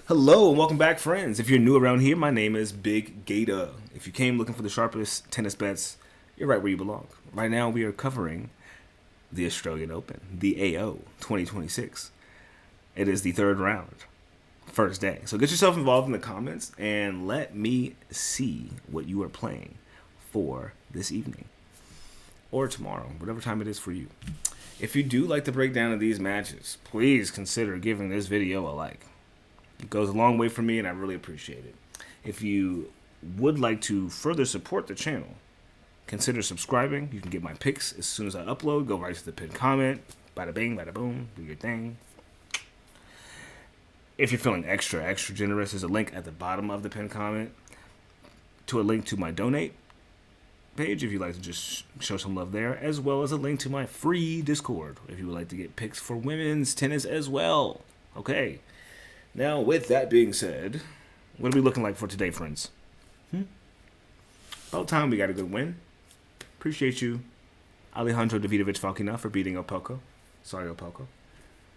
Hello and welcome back, friends. If you're new around here, my name is Big Gata. If you came looking for the sharpest tennis bets, you're right where you belong. Right now, we are covering the Australian Open, the AO 2026. It is the third round, first day. So get yourself involved in the comments and let me see what you are playing for this evening or tomorrow, whatever time it is for you. If you do like the breakdown of these matches, please consider giving this video a like. It goes a long way for me, and I really appreciate it. If you would like to further support the channel, consider subscribing. You can get my picks as soon as I upload. Go right to the pinned comment. Bada bing, bada boom. Do your thing. If you're feeling extra generous, there's a link at the bottom of the pinned comment to a link to my donate page if you'd like to just show some love there, as well as a link to my free Discord if you would like to get picks for women's tennis as well. Okay. Now, with that being said, what are we looking like for today, friends? About time we got a good win. Appreciate you, Alejandro Davidovich Fokina, for beating Opelka. Sorry, Opelka.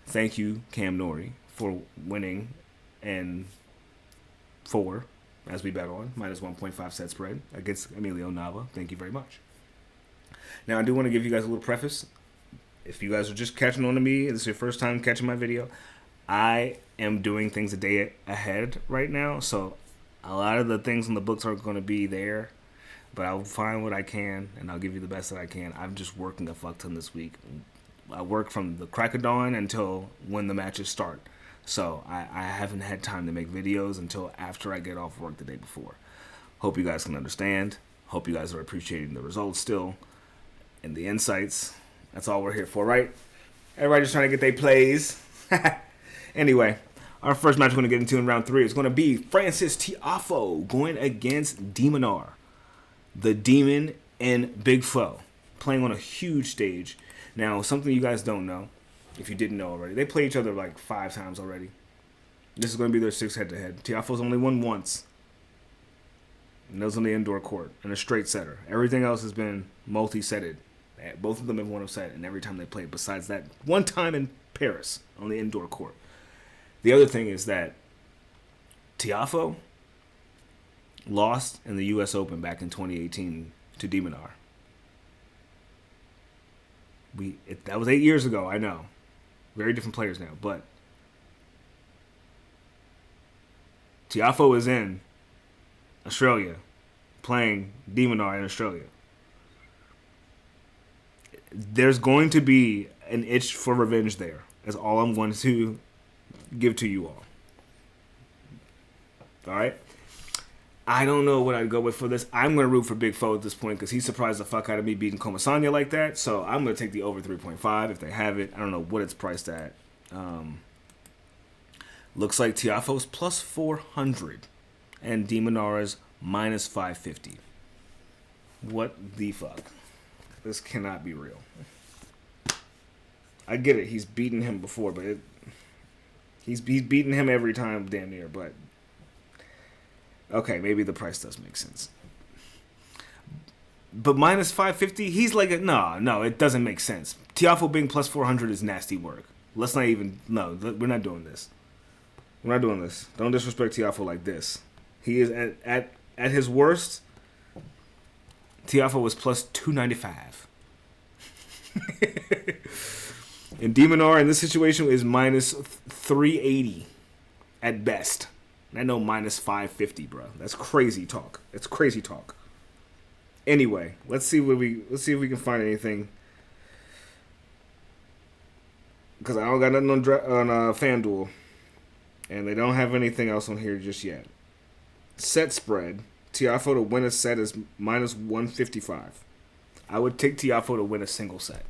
Thank you, Norrie, for winning and 4, as we bet on, minus 1.5 set spread against Emilio Nava. Thank you very much. Now, I do want to give you guys a little preface. If you guys are just catching on to me, and this is your first time catching my video, I am doing things a day ahead right now, so a lot of the things in the books aren't going to be there, but I'll find what I can, and I'll give you the best that I can. I'm just working a fuck ton this week. I work from the crack of dawn until when the matches start, so I haven't had time to make videos until after I get off work the day before. Hope you guys can understand. Hope you guys are appreciating the results still and the insights. That's all we're here for, right? Everybody just trying to get their plays. Anyway, our first match we're going to get into in round 3 is going to be Frances Tiafoe going against Minaur, the demon and big foe, playing on a huge stage. Now, something you guys don't know, if you didn't know already, they play each other like 5 times already. This is going to be their 6th head-to-head. Tiafoe's only won once, and that was on the indoor court, and a straight setter. Everything else has been multi-setted. Both of them have won a set, and every time they played, besides that one time in Paris on the indoor court. The other thing is that Tiafoe lost in the U.S. Open back in 2018 to Minaur. That was 8 years ago, I know. Very different players now, but Tiafoe is in Australia playing Minaur in Australia. There's going to be an itch for revenge there. That's all I'm going to give to you all. Alright? I don't know what I'd go with for this. I'm going to root for Big Foe at this point because he surprised the fuck out of me beating Comasanya like that. So I'm going to take the over 3.5 if they have it. I don't know what it's priced at. Looks like Tiafoe's plus 400 and Minaur's minus 550. What the fuck? This cannot be real. I get it. He's beaten him before, but he's beaten him every time, damn near. But okay, maybe the price does make sense. But minus 550, he's like, no, it doesn't make sense. Tiafoe being plus 400 is nasty work. Let's not even, no, we're not doing this. We're not doing this. Don't disrespect Tiafoe like this. He is at his worst. Tiafoe was plus 295. And Minaur in this situation is minus 380 at best. I know minus 550, bro. That's crazy talk. That's crazy talk. Anyway, let's see if we can find anything. Because I don't got nothing on FanDuel, and they don't have anything else on here just yet. Set spread. Tiafoe to win a set is minus 155. I would take Tiafoe to win a single set.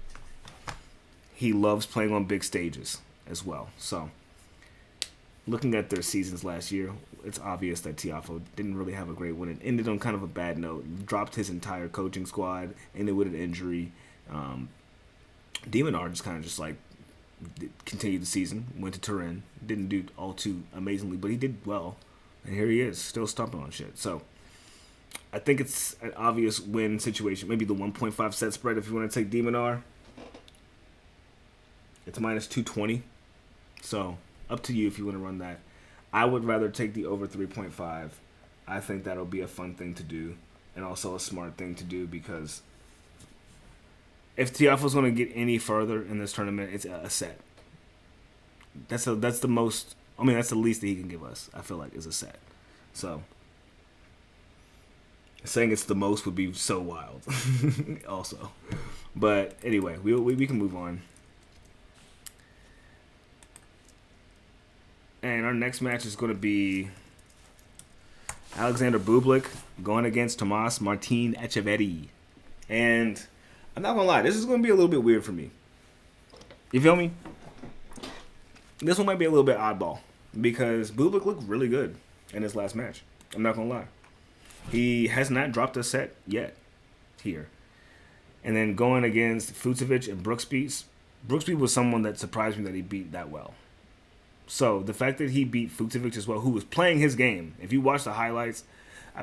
He loves playing on big stages as well. So, looking at their seasons last year, it's obvious that Tiafoe didn't really have a great win. It ended on kind of a bad note. Dropped his entire coaching squad, ended with an injury. Minaur just kind of just like continued the season. Went to Turin. Didn't do all too amazingly, but he did well. And here he is, still stomping on shit. So, I think it's an obvious win situation. Maybe the 1.5 set spread if you want to take Minaur. It's minus 220. So, up to you if you want to run that. I would rather take the over 3.5. I think that'll be a fun thing to do and also a smart thing to do because if Tiafoe's going to get any further in this tournament, it's a set. That's the most. I mean, that's the least that he can give us. I feel like is a set. So saying it's the most would be so wild. Also, but anyway, we can move on. And our next match is going to be Alexander Bublik going against Tomas Martin Etcheverry. And I'm not going to lie, this is going to be a little bit weird for me. You feel me? This one might be a little bit oddball because Bublik looked really good in his last match. I'm not going to lie. He has not dropped a set yet here. And then going against Fucsovics and Brooksby. Brooksby was someone that surprised me that he beat that well. So the fact that he beat Fucsovics as well, who was playing his game. If you watch the highlights,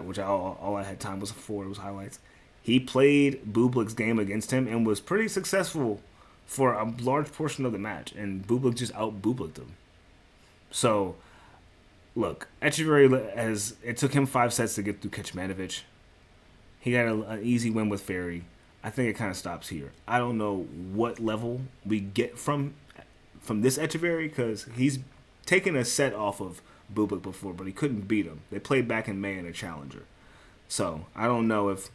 which all I had time was for, it was highlights. He played Bublik's game against him and was pretty successful for a large portion of the match. And Bublik just out-Bubliked him. So, look, Etcheverry, it took him 5 sets to get through Medvedev. He got an easy win with Ferry. I think it kind of stops here. I don't know what level we get from this Etcheverry because he's taken a set off of Bublik before, but he couldn't beat him. They played back in May in a challenger. So, I don't know if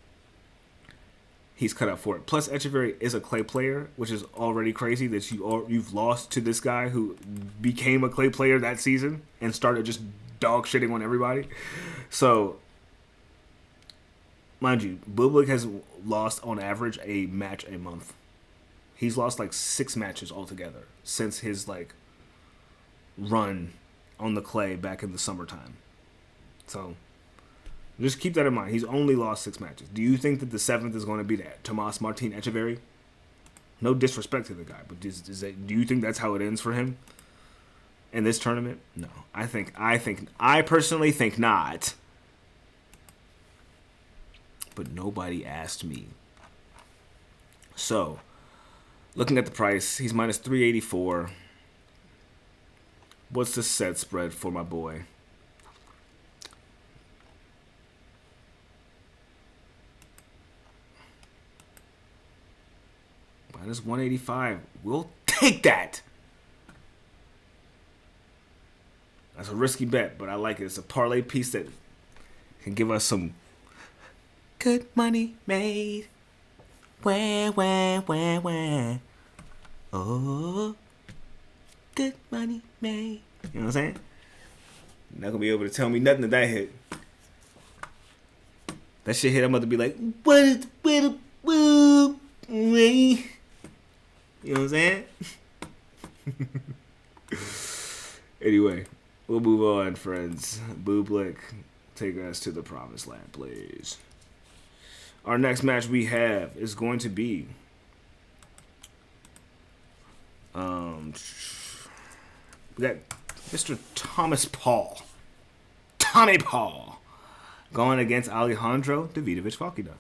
he's cut out for it. Plus, Etcheverry is a clay player, which is already crazy that you've lost to this guy who became a clay player that season and started just dog shitting on everybody. So, mind you, Bublik has lost on average a match a month. He's lost like 6 matches altogether since his run on the clay back in the summertime. So, just keep that in mind. He's only lost 6 matches. Do you think that the 7th is going to be that Tomas Martin Etcheverry? No disrespect to the guy, but do you think that's how it ends for him in this tournament? No. I personally think not. But nobody asked me. So, looking at the price, he's minus 384. What's the set spread for my boy? Minus 185. We'll take that. That's a risky bet, but I like it. It's a parlay piece that can give us some good money made. Wah. Oh, good money made. You know what I'm saying? You're not going to be able to tell me nothing that hit. That shit hit, I'm about to be like, what? You know what I'm saying? Anyway, we'll move on, friends. Bublik, take us to the promised land, please. Our next match we have is going to be we got Mr. Tommy Paul, going against Alejandro Davidovich Fokina.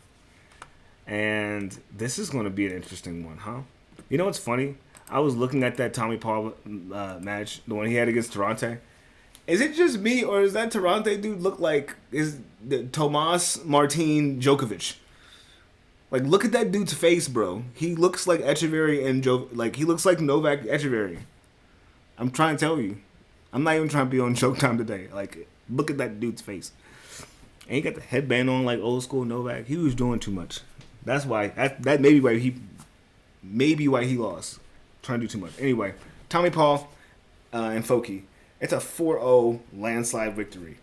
And this is going to be an interesting one, huh? You know what's funny? I was looking at that Tommy Paul match, the one he had against Tirante. Is it just me, or does that Tirante dude look like the Tomas Martin Djokovic? Like, look at that dude's face, bro. He looks like Etcheverry and he looks like Novak Etcheverry. I'm trying to tell you. I'm not even trying to be on Showtime today. Like, look at that dude's face. And he got the headband on like old school Novak. He was doing too much. That's why. That may be why he lost. Trying to do too much. Anyway, Tommy Paul and Foki. It's a 4-0 landslide victory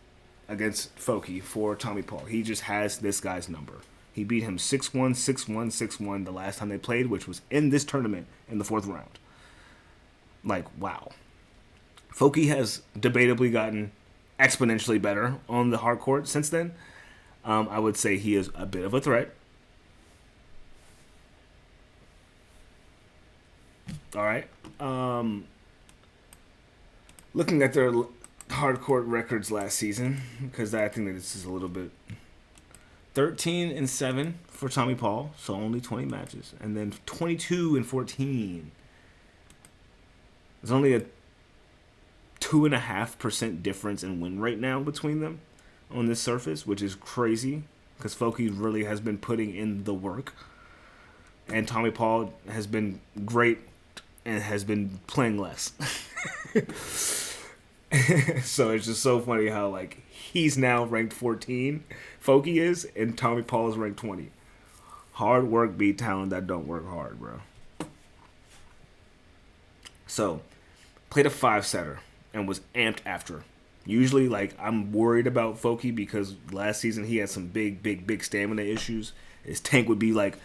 against Foki for Tommy Paul. He just has this guy's number. He beat him 6-1, 6-1, 6-1 the last time they played, which was in this tournament in the 4th round. Like, wow. Foki has debatably gotten exponentially better on the hard court since then. I would say he is a bit of a threat. All right. Looking at their hard court records last season, because I think that this is a little bit 13-7 for Tommy Paul, so only 20 matches, and then 22-14. There's only a 2.5% difference in win rate now between them on this surface, which is crazy because Foki really has been putting in the work. And Tommy Paul has been great and has been playing less. So it's just so funny how, like, he's now ranked 14, Foki is, and Tommy Paul is ranked 20. Hard work beat talent that don't work hard, bro. So, played a 5-setter and was amped after. Usually, like, I'm worried about Foki because last season he had some big stamina issues. His tank would be like,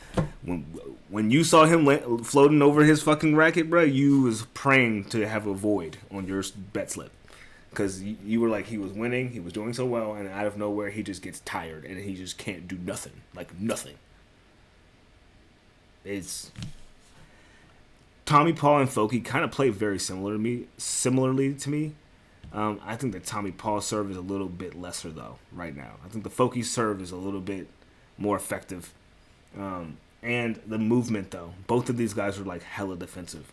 when you saw him floating over his fucking racket, bro, you was praying to have a void on your bet slip. Because you were like, he was winning, he was doing so well, and out of nowhere, he just gets tired, and he just can't do nothing. Like, nothing. It's... Tommy Paul and Foki kind of play very similarly to me. I think that Tommy Paul's serve is a little bit lesser, though, right now. I think the Foki serve is a little bit more effective. And the movement, though. Both of these guys are, like, hella defensive.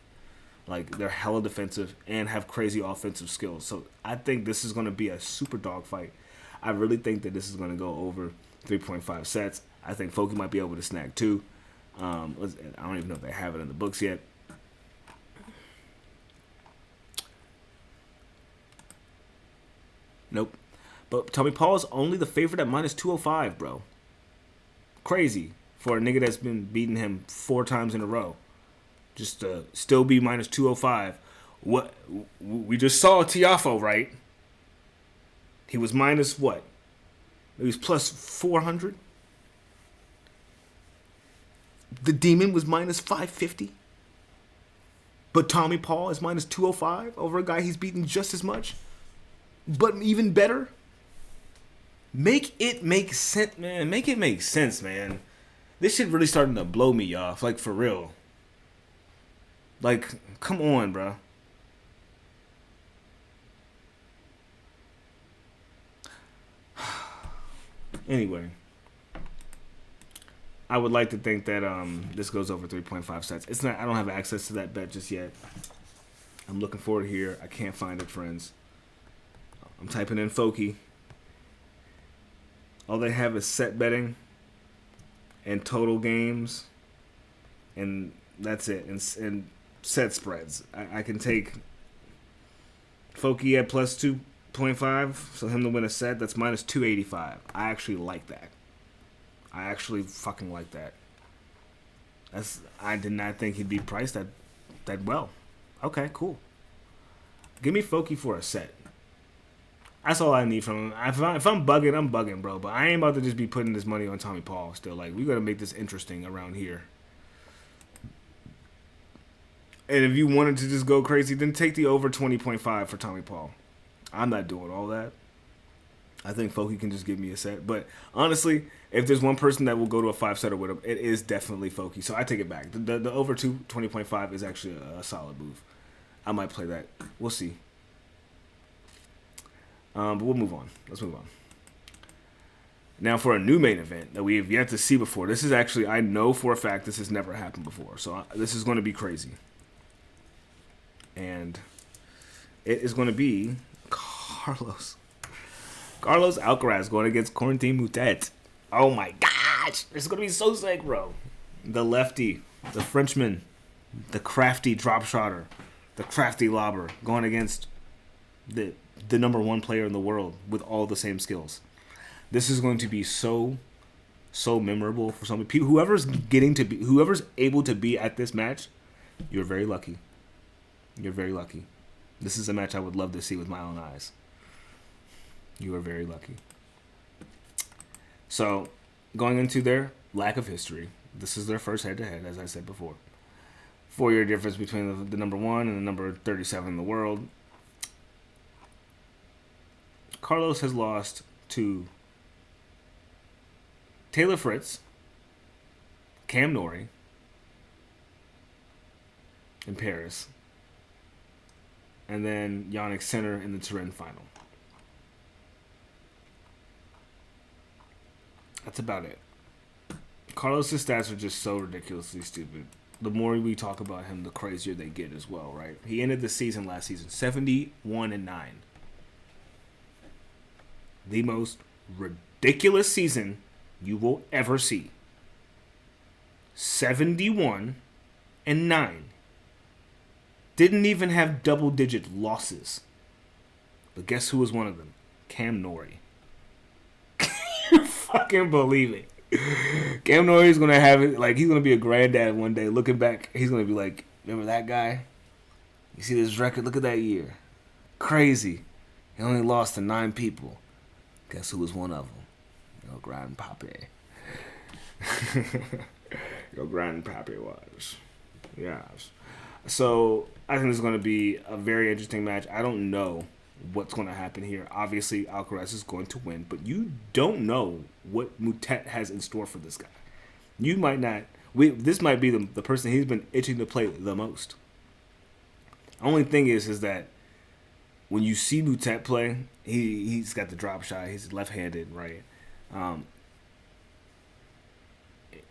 Like, they're hella defensive and have crazy offensive skills. So I think this is going to be a super dog fight. I really think that this is going to go over 3.5 sets. I think Foki might be able to snag 2. I don't even know if they have it in the books yet. Nope. But Tommy Paul is only the favorite at minus 205, bro. Crazy for a nigga that's been beating him 4 times in a row. Just to still be minus 205. What we just saw Tiafoe, right? He was minus what? He was plus 400. The Demon was minus 550. But Tommy Paul is minus 205 over a guy he's beaten just as much. But even better. Make it make sense, man. Make it make sense, man. This shit really starting to blow me off. Like, for real. Like, come on, bro. Anyway. I would like to think that this goes over 3.5 sets. It's not. I don't have access to that bet just yet. I'm looking for it here. I can't find it, friends. I'm typing in Foki. All they have is set betting and total games, and that's it. And set spreads. I can take Foki at plus 2.5, so him to win a set, that's minus 285. I actually like that. I actually fucking like that. I did not think he'd be priced that well. Okay, cool. Give me Foki for a set. That's all I need from him. If I'm bugging, I'm bugging, bro. But I ain't about to just be putting this money on Tommy Paul still. Like, we got to make this interesting around here. And if you wanted to just go crazy, then take the over 20.5 for Tommy Paul. I'm not doing all that. I think Foki can just give me a set. But honestly, if there's one person that will go to a 5-setter with him, it is definitely Foki. So I take it back. The over 20.5 is actually a solid move. I might play that. We'll see. But we'll move on. Let's move on. Now for a new main event that we have yet to see before. This is actually, I know for a fact this has never happened before. So this is going to be crazy. And it is going to be Carlos Alcaraz going against Corentin Moutet. Oh my gosh. This is going to be so sick, bro. The lefty, the Frenchman, the crafty drop shotter, the crafty lobber going against the number 1 player in the world with all the same skills. This is going to be so memorable for some people. Whoever's able to be at this match, you're very lucky. You're very lucky. This is a match I would love to see with my own eyes. You are very lucky. So, going into their lack of history, this is their first head-to-head, as I said before. 4-year difference between the number 1 and the number 37 in the world. Carlos has lost to Taylor Fritz, Cam Norrie, in Paris, and then Jannik Sinner in the Turin final. That's about it. Carlos' stats are just so ridiculously stupid. the more we talk about him, the crazier they get as well, right? He ended the season last season 71-9. The most ridiculous season you will ever see. 71-9. Didn't even have double-digit losses. But guess who was one of them? Cam Norrie. You fucking believe it. Cam Norrie's gonna have it, like, he's gonna be a granddad one day. Looking back, he's gonna be like, remember that guy? You see this record? Look at that year. Crazy. He only lost to 9 people. Guess who was one of them? Your grandpappy. Your grandpappy was. Yes. So, I think this is going to be a very interesting match. I don't know what's going to happen here. Obviously, Alcaraz is going to win, but you don't know what Moutet has in store for this guy. You might not. This might be the person he's been itching to play the most. Only thing is that when you see Moutet play, he's got the drop shot. He's left-handed, right?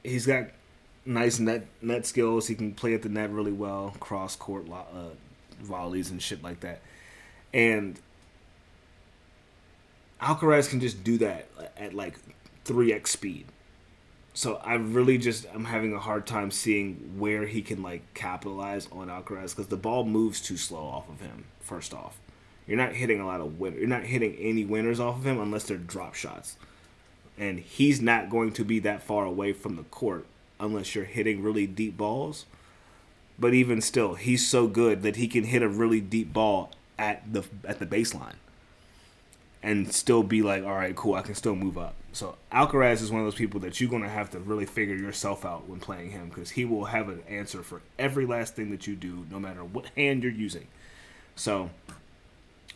He's got nice net skills. He can play at the net really well, cross-court volleys and shit like that. And Alcaraz can just do that at like 3x speed. So I'm having a hard time seeing where he can like capitalize on Alcaraz because the ball moves too slow off of him. First off, you're not hitting a lot of You're not hitting any winners off of him unless they're drop shots, and he's not going to be that far away from the court unless you're hitting really deep balls. But even still, he's so good that he can hit a really deep ball at the baseline and still be like, all right, cool, I can still move up. So Alcaraz is one of those people that you're going to have to really figure yourself out when playing him because he will have an answer for every last thing that you do, no matter what hand you're using. So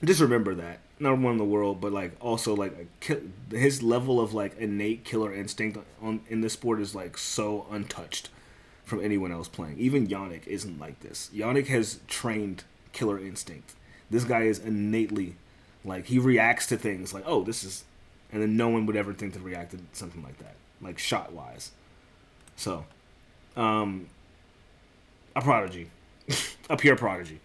just remember that. Number one in the world, but like also like his level of like innate killer instinct in this sport is like so untouched from anyone else playing. Even Jannik isn't like this. Jannik has trained killer instinct. This guy is innately, like, he reacts to things like, oh, this is... And then no one would ever think to react to something like that, like, shot-wise. So, a prodigy. A pure prodigy.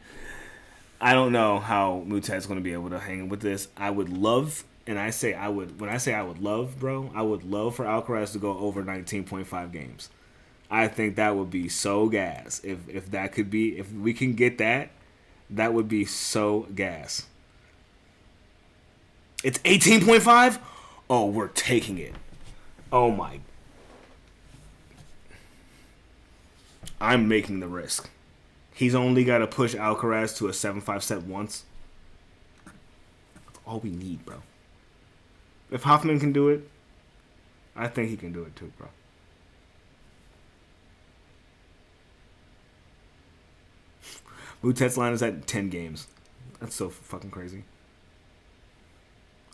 I don't know how Moutet's going to be able to hang with this. I would love, when I say I would love, bro, I would love for Alcaraz to go over 19.5 games. I think that would be so gas. If that could be, if we can get that, that would be so gas. It's 18.5? Oh, we're taking it. Oh my. I'm making the risk. He's only got to push Alcaraz to a 7-5 set once. That's all we need, bro. If Hoffman can do it, I think he can do it too, bro. Moutet's line is at 10 games. That's so fucking crazy.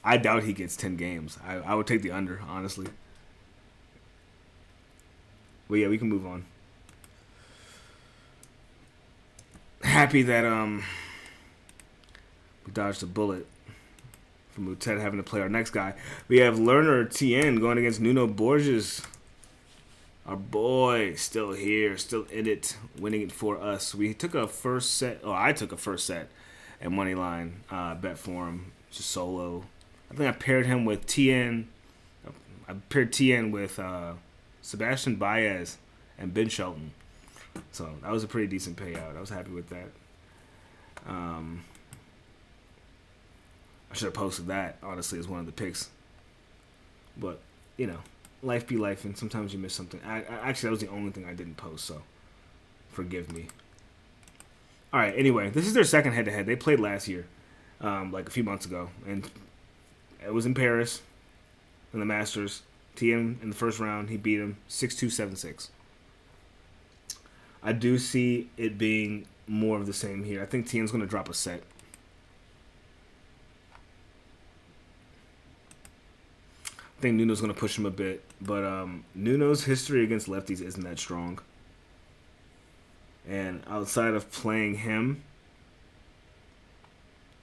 I doubt he gets 10 games. I would take the under, honestly. But yeah, we can move on. Happy that we dodged a bullet from Moutet having to play our next guy. We have Lerner Tien going against Nuno Borges. Our boy still here, still in it, winning it for us. We took a first set. Oh, I took a first set at Moneyline bet for him, just solo. I think I paired him with Tien. I paired Tien with Sebastian Baez and Ben Shelton. So that was a pretty decent payout. I was happy with that. I should have posted that, honestly, as one of the picks. But, you know, life be life, and sometimes you miss something. Actually, that was the only thing I didn't post, so forgive me. All right, anyway, this is their second head-to-head. They played last year, like a few months ago, and it was in Paris in the Masters. Tien in the first round, he beat him 6-2, 7-6. I do see it being more of the same here. I think Tien's going to drop a set. I think Nuno's going to push him a bit, but Nuno's history against lefties isn't that strong. And outside of playing him,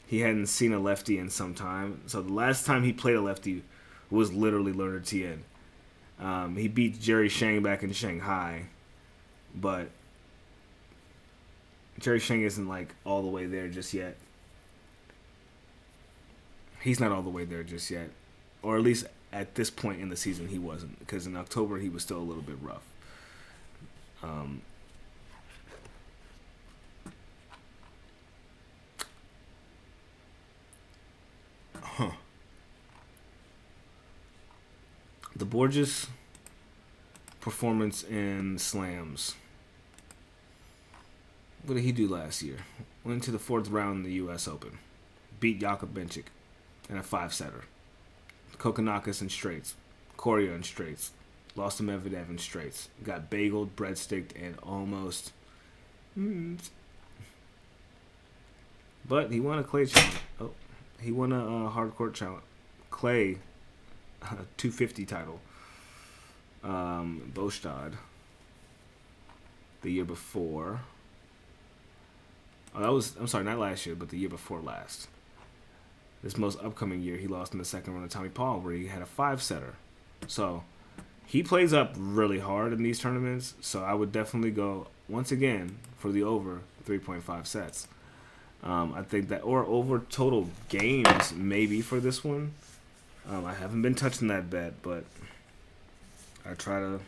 he hadn't seen a lefty in some time. So the last time he played a lefty was literally Lerner Tien. He beat Jerry Shang back in Shanghai, but Jerry Sheng isn't like all the way there just yet. He's not all the way there just yet, or at least at this point in the season he wasn't, because in October he was still a little bit rough. The Borges performance in slams. What did he do last year? Went to the 4th round in the U.S. Open. Beat Jakub Benčić in a 5-setter. Kokkinakis in straights. Coria in straights. Lost to Medvedev in straights. Got bageled, breadsticked, and almost... But he won a clay challenge. Oh, he won a hard court challenge. Clay 250 title. Bostad the year before. I'm sorry, not last year, but the year before last. This most upcoming year, he lost in the second round of Tommy Paul, where he had a 5-setter. So he plays up really hard in these tournaments. So I would definitely go once again for the over 3.5 sets. I think that, or over total games maybe for this one. I haven't been touching that bet, but I try to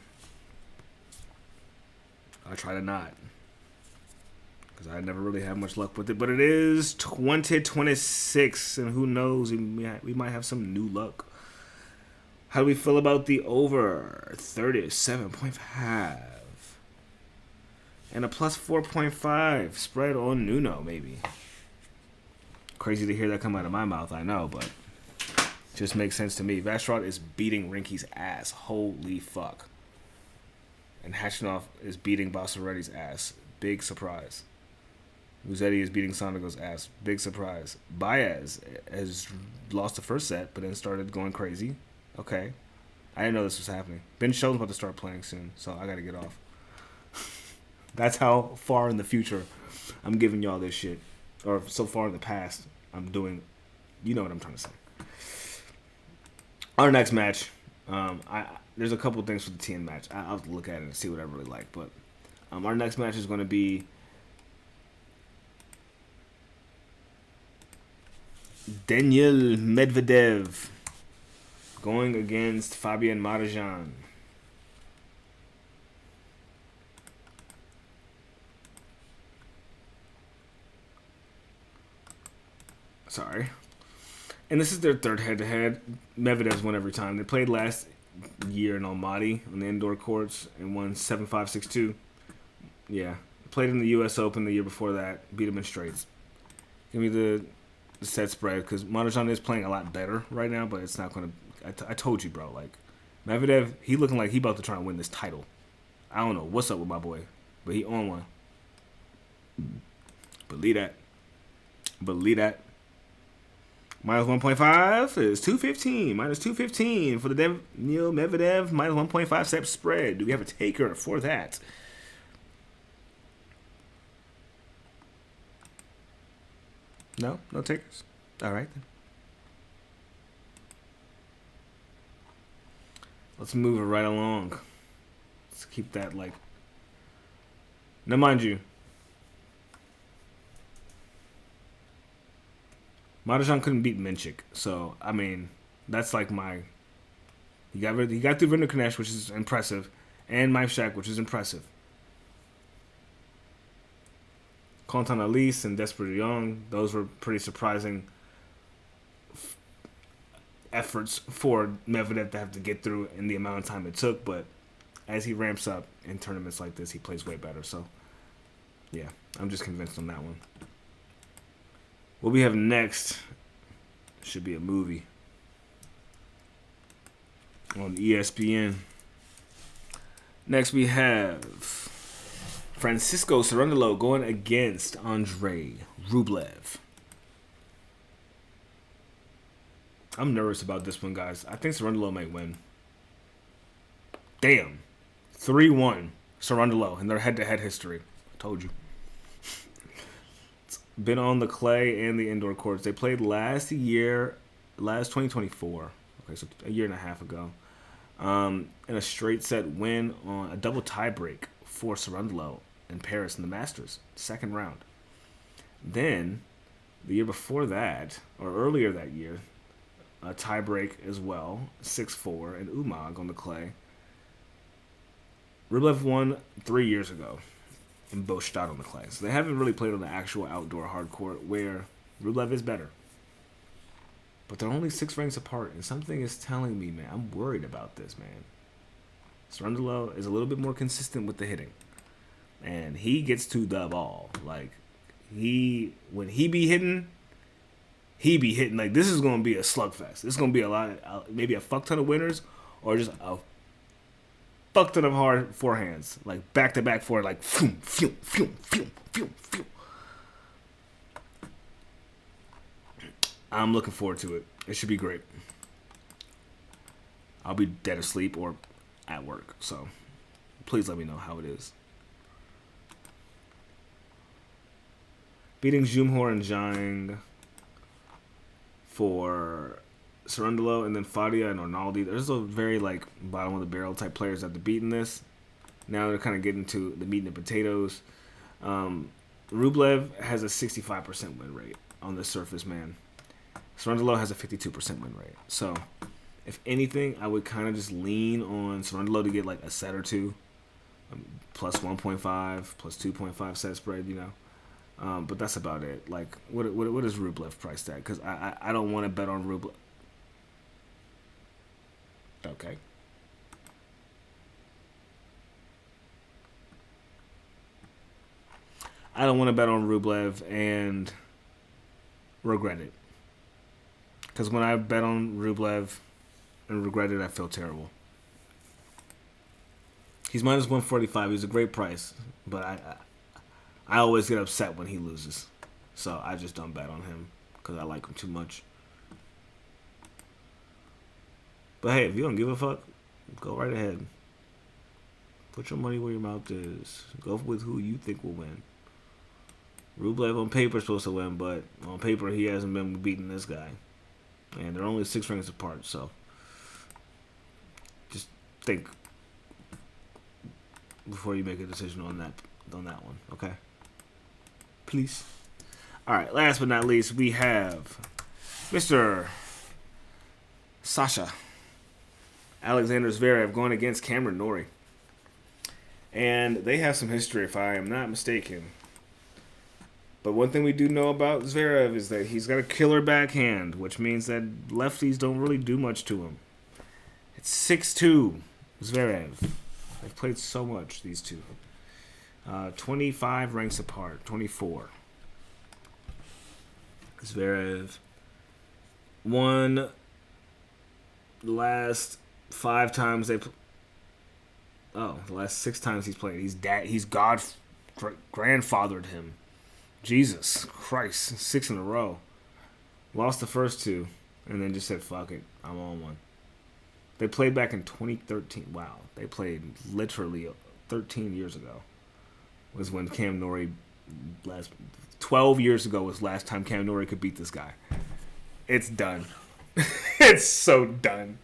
not, because I never really have much luck with it. But it is 2026, and who knows, we might have some new luck. How do we feel about the over 37.5 and a plus 4.5 spread on Nuno? Maybe. Crazy to hear that come out of my mouth, I know, but just makes sense to me. Vastrot is beating Rinky's ass. Holy fuck. And Hachinov is beating Bassaretti's ass. Big surprise. Musetti is beating Sonego ass. Big surprise. Baez has lost the first set, but then started going crazy. Okay. I didn't know this was happening. Ben Shelton's about to start playing soon, so I gotta get off. That's how far in the future I'm giving y'all this shit. Or so far in the past, I'm doing... You know what I'm trying to say. Our next match, there's a couple things for the Tien match. I'll look at it and see what I really like. But our next match is going to be Daniil Medvedev going against Fabian Marozsan. Sorry. And this is their third head-to-head. Medvedev's won every time. They played last year in Almaty on the indoor courts and won 7-5, 6-2. Yeah. Played in the U.S. Open the year before that. Beat him in straights. Give me the set spread, because Marozsan is playing a lot better right now, but it's not going to... I told you, bro. Like, Medvedev, he looking like he about to try and win this title. I don't know what's up with my boy, but he on one. Believe that. Believe that. Minus 1.5 is 215. Minus 215 for the Daniil Medvedev. Minus 1.5 set spread. Do we have a taker for that? No? No takers? All right, then. Let's move it right along. Let's keep that, like... Now, mind you, Marozsan couldn't beat Benčić, so I mean that's like my. He got through Vinderknecht, which is impressive, and Maivshak, which is impressive. Contan Alice and Desperate Young, those were pretty surprising efforts for Medvedev to have to get through in the amount of time it took. But as he ramps up in tournaments like this, he plays way better. So yeah, I'm just convinced on that one. What we have next should be a movie on ESPN. Next we have Francisco Cerundolo going against Andrei Rublev. I'm nervous about this one, guys. I think Cerundolo might win. Damn. 3-1 Cerundolo in their head-to-head history. I told you. Been on the clay and the indoor courts. They played last 2024. Okay, so a year and a half ago. In a straight set win on a double tie break for Cerundolo. in Paris in the Masters, second round. Then, the year before that, or earlier that year, a tiebreak as well, 6-4, and Umag on the clay. Rublev won 3 years ago in Bostad on the clay. So they haven't really played on the actual outdoor hard court where Rublev is better. But they're only 6 ranks apart, and something is telling me, man, I'm worried about this, man. Cerundolo is a little bit more consistent with the hitting. And he gets to the ball. Like, when he be hitting, like, this is going to be a slugfest. This is going to be a lot of, maybe a fuck ton of winners, or just a fuck ton of hard forehands. Like, back-to-back forehand, like, phew, phew, phew, phew, phew, phew. I'm looking forward to it. It should be great. I'll be dead asleep or at work, so please let me know how it is. Beating Jumhor and Zhang for Cerundolo, and then Fadia and Arnaldi. There's a very, like, bottom of the barrel type players that have beaten this. Now they're kind of getting to the meat and the potatoes. Rublev has a 65% win rate on the surface, man. Cerundolo has a 52% win rate. So, if anything, I would kind of just lean on Cerundolo to get like a set or two, plus 1.5, plus 2.5 set spread, you know. But that's about it. Like, what is Rublev priced at? Because I don't want to bet on Rublev. Okay. I don't want to bet on Rublev and regret it. Because when I bet on Rublev and regret it, I feel terrible. He's minus 145. He's a great price. But I always get upset when he loses. So I just don't bet on him because I like him too much. But hey, if you don't give a fuck, go right ahead. Put your money where your mouth is. Go with who you think will win. Rublev on paper is supposed to win, but on paper he hasn't been beating this guy. And they're only 6 ranks apart, so just think before you make a decision on that one, okay? Please. All right, last but not least, we have Mr. Sasha Alexander Zverev going against Cameron Norrie. And they have some history, if I am not mistaken. But one thing we do know about Zverev is that he's got a killer backhand, which means that lefties don't really do much to him. It's 6-2, Zverev. They've played so much, these two. 25 ranks apart, 24. Zverev won the last 5 times they. The last 6 times he's played. He's grandfathered him. Jesus Christ, 6 in a row. Lost the first 2, and then just said, fuck it, I'm on one. They played back in 2013. Wow, they played literally 13 years ago. Was when Cam Norrie 12 years ago was last time Cam Norrie could beat this guy. It's done. It's so done.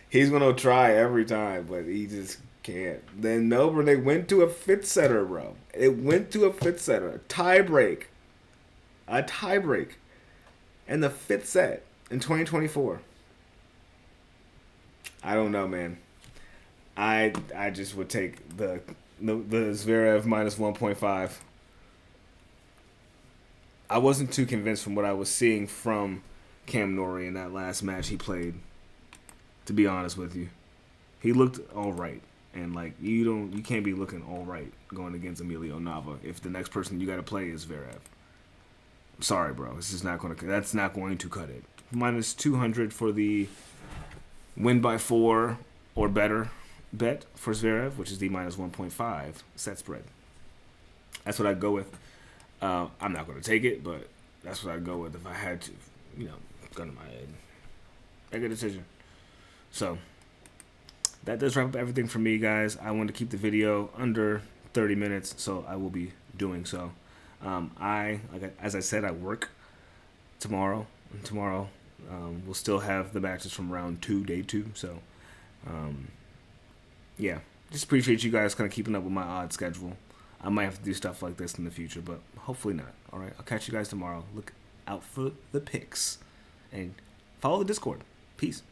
He's going to try every time, but he just can't. Then Melbourne, they went to a 5th setter, bro. It went to a 5th setter. A tiebreak. And the 5th set in 2024. I don't know, man. I just would take the Zverev minus 1.5. I wasn't too convinced from what I was seeing from Cam Norrie in that last match he played. To be honest with you, he looked all right, and like you can't be looking all right going against Emilio Nava if the next person you got to play is Zverev. I'm sorry, bro. That's not going to cut it. Minus 200 for the win by 4 or better bet for Zverev, which is the minus 1.5 set spread. That's what I'd go with. I'm not going to take it, but that's what I'd go with if I had to. Gun to my head. Make a decision. So, that does wrap up everything for me, guys. I want to keep the video under 30 minutes, so I will be doing so. As I said, I work tomorrow. And tomorrow, we'll still have the matches from round 2, day 2. So, yeah. Just appreciate you guys kind of keeping up with my odd schedule. I might have to do stuff like this in the future, but hopefully not. All right, I'll catch you guys tomorrow. Look out for the picks and follow the Discord. Peace.